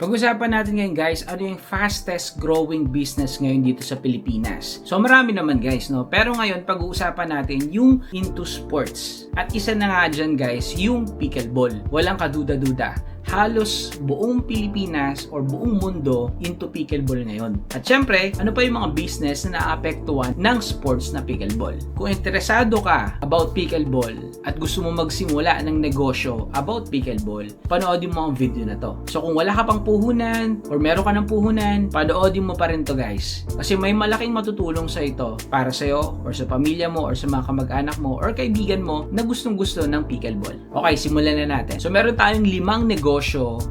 Pag-usapan natin ngayon guys, ano yung fastest growing business ngayon dito sa Pilipinas. So marami naman guys, no? Pero ngayon pag-uusapan natin yung into sports. At isa na nga dyan guys, yung pickleball. Walang kaduda-duda. Halos buong Pilipinas or buong mundo into pickleball ngayon. At syempre, ano pa yung mga business na naapektuhan ng sports na pickleball? Kung interesado ka about pickleball at gusto mo magsimula ng negosyo about pickleball, panoodin mo ang video na to. So kung wala ka pang puhunan or meron ka ng puhunan, panoodin mo pa rin to guys. Kasi may malaking matutulong sa ito para sa'yo or sa pamilya mo or sa mga kamag-anak mo or kaibigan mo na gustong-gusto ng pickleball. Okay, simulan na natin. So meron tayong 5 negosyo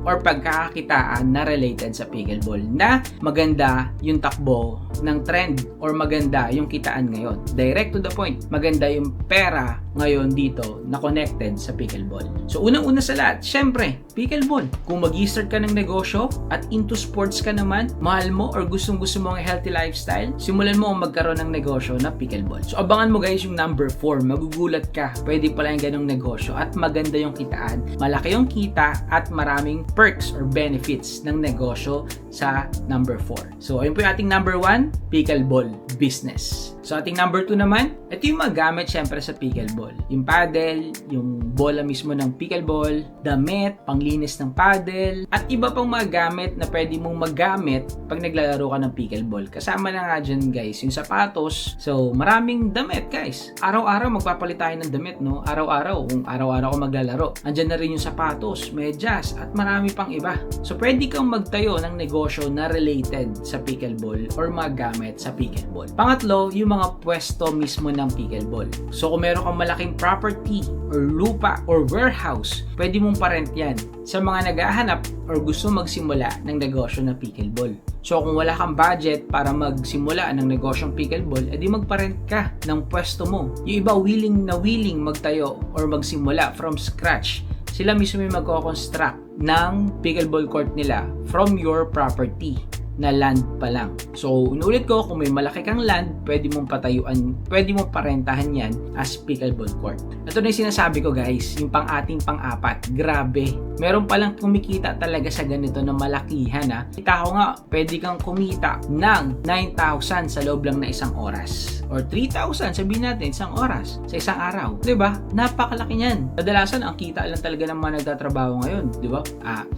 or pagkakakitaan na related sa pickleball na maganda yung takbo ng trend or maganda yung kitaan ngayon. Direct to the point, maganda yung pera ngayon dito na connected sa pickleball. So unang-una sa lahat, syempre, pickleball. Kung mag-start ka ng negosyo at into sports ka naman, mahal mo or gustong-gusto mo ang healthy lifestyle, simulan mo ang magkaroon ng negosyo na pickleball. So abangan mo guys yung number 4, magugulat ka, pwede pala yung ganong negosyo at maganda yung kitaan, malaki yung kita at maraming perks or benefits ng negosyo sa number 4. So ayun po yung ating number 1, pickleball business. So ating number 2 naman, ito yung magamit syempre sa pickleball. Yung paddle, yung bola mismo ng pickleball, damit, panglinis ng paddle, at iba pang mga gamit na pwede mong magamit pag naglalaro ka ng pickleball. Kasama na nga dyan guys, yung sapatos. So maraming damit guys. Araw-araw magpapalit tayo ng damit, no? Araw-araw, kung araw-araw ka maglalaro. Andyan na rin yung sapatos, medyas, at marami pang iba. So pwede kang magtayo ng negosyo na related sa pickleball or mga gamit sa pickleball. Pangatlo, yung mga pwesto mismo ng pickleball. So kung meron kang malaking property or lupa or warehouse, pwede mong parent yan sa mga naghahanap or gusto magsimula ng negosyo na pickleball. So kung wala kang budget para magsimula ng negosyong pickleball, edi magparent ka ng pwesto mo. Yung iba willing magtayo or magsimula from scratch. Sila mismo yung magko-construct ng pickleball court nila from your property na land pa lang. So, inulit ko, kung may malaki kang land, pwede mong patayuan, pwede mong parentahan yan as pickleball court. Ito na yung sinasabi ko guys, yung ating pang-apat. Grabe. Meron palang kumikita talaga sa ganito na malakihan ha. Kita ko nga, pwede kang kumita ng 9,000 sa loob lang na isang oras. Or 3,000, sabihin natin, isang oras sa isang araw. Diba? Napakalaki niyan. Kadalasan, ang kita lang talaga ng mga nagtatrabaho ngayon. Diba?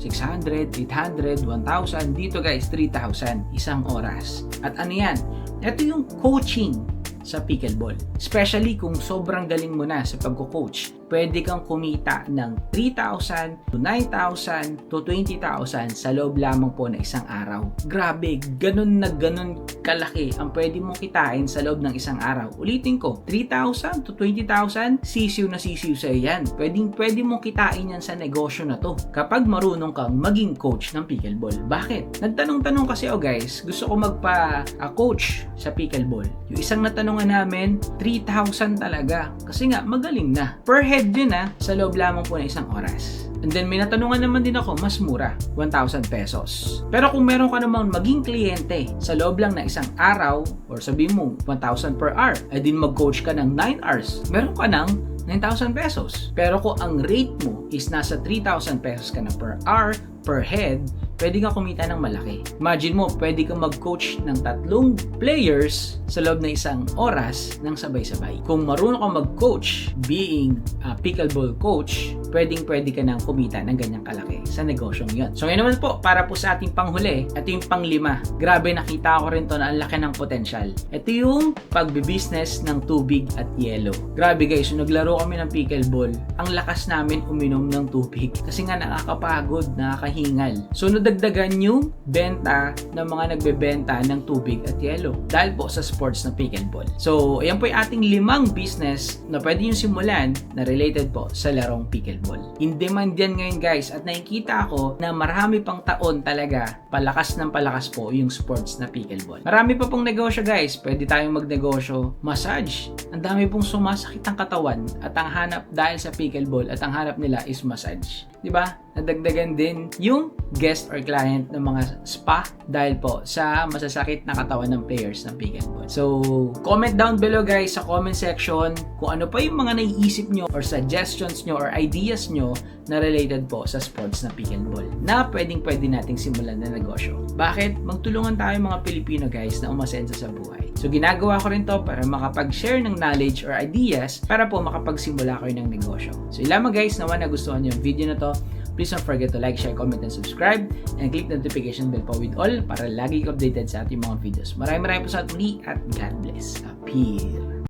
600, 800, 1,000. Dito guys, 3,000 isang oras. At ano yan? Ito yung coaching sa pickleball. Especially kung sobrang galing mo na sa pagko-coach. Pwede kang kumita ng 3,000 to 9,000 to 20,000 sa loob lamang po na isang araw. Grabe, ganun kalaki ang pwede mong kitain sa loob ng isang araw. Ulitin ko, 3,000 to 20,000, sisiw na sisiw sa yan. Pwede mong kitain yan sa negosyo na to kapag marunong kang maging coach ng pickleball. Bakit? Nagtanong-tanong kasi guys, gusto ko magpa-coach sa pickleball. Yung isang natanongan namin, 3,000 talaga. Kasi nga, magaling na. Per head din sa loob lamang po na isang oras. And then may natanungan naman din ako, mas mura, 1,000 pesos. Pero kung meron ka namang maging kliyente sa loob lang na isang araw, or sabihin mo 1,000 per hour, ay din mag-coach ka ng 9 hours, meron ka ng 9,000 pesos. Pero kung ang rate mo is nasa 3,000 pesos ka na per hour, per head, pwede kang kumita ng malaki. Imagine mo, pwede kang mag-coach ng 3 players sa loob na isang oras ng sabay-sabay. Kung marunong kang mag-coach, being a pickleball coach, pwede ka nang kumita ng ganyang kalaki sa negosyong yon. So ngayon naman po, para po sa ating panghuli, ito yung pang-5. Grabe, nakita ko rin to na ang laki ng potensyal. Ito yung pagbibusiness ng tubig at yelo. Grabe guys, so naglaro kami ng pickleball, ang lakas namin uminom ng tubig. Kasi nga nakakapagod, nakakahingal. So nadagdagan yung benta ng mga nagbebenta ng tubig at yelo dahil po sa sports na pickleball. So ayan po yung ating 5 business na pwede yung simulan na related po sa larong pickleball. In demand yan ngayon guys at nakikita ko na marami pang taon talaga palakas ng palakas po yung sports na pickleball. Marami pa pong negosyo guys. Pwede tayong magnegosyo, massage. Ang dami pong sumasakit ang katawan at ang hanap dahil sa pickleball at ang hanap nila is massage. Diba? nadagdagan din yung guest or client ng mga spa dahil po sa masasakit na katawan ng players ng pick and ball. So, comment down below guys sa comment section kung ano pa yung mga naiisip nyo or suggestions nyo or ideas nyo na related po sa sports na pick and ball na pwede nating simulan na negosyo. Bakit? Magtulungan tayo mga Pilipino guys na umasenso sa buhay. So, ginagawa ko rin to para makapag-share ng knowledge or ideas para po makapagsimula kayo ng negosyo. So, lamang guys, naman nagustuhan nyo yung video na to. Please don't forget to like, share, comment, and subscribe. And click the notification bell po with all para lagi ka updated sa ating mga videos. Maraming po sa muli at God bless. Appear!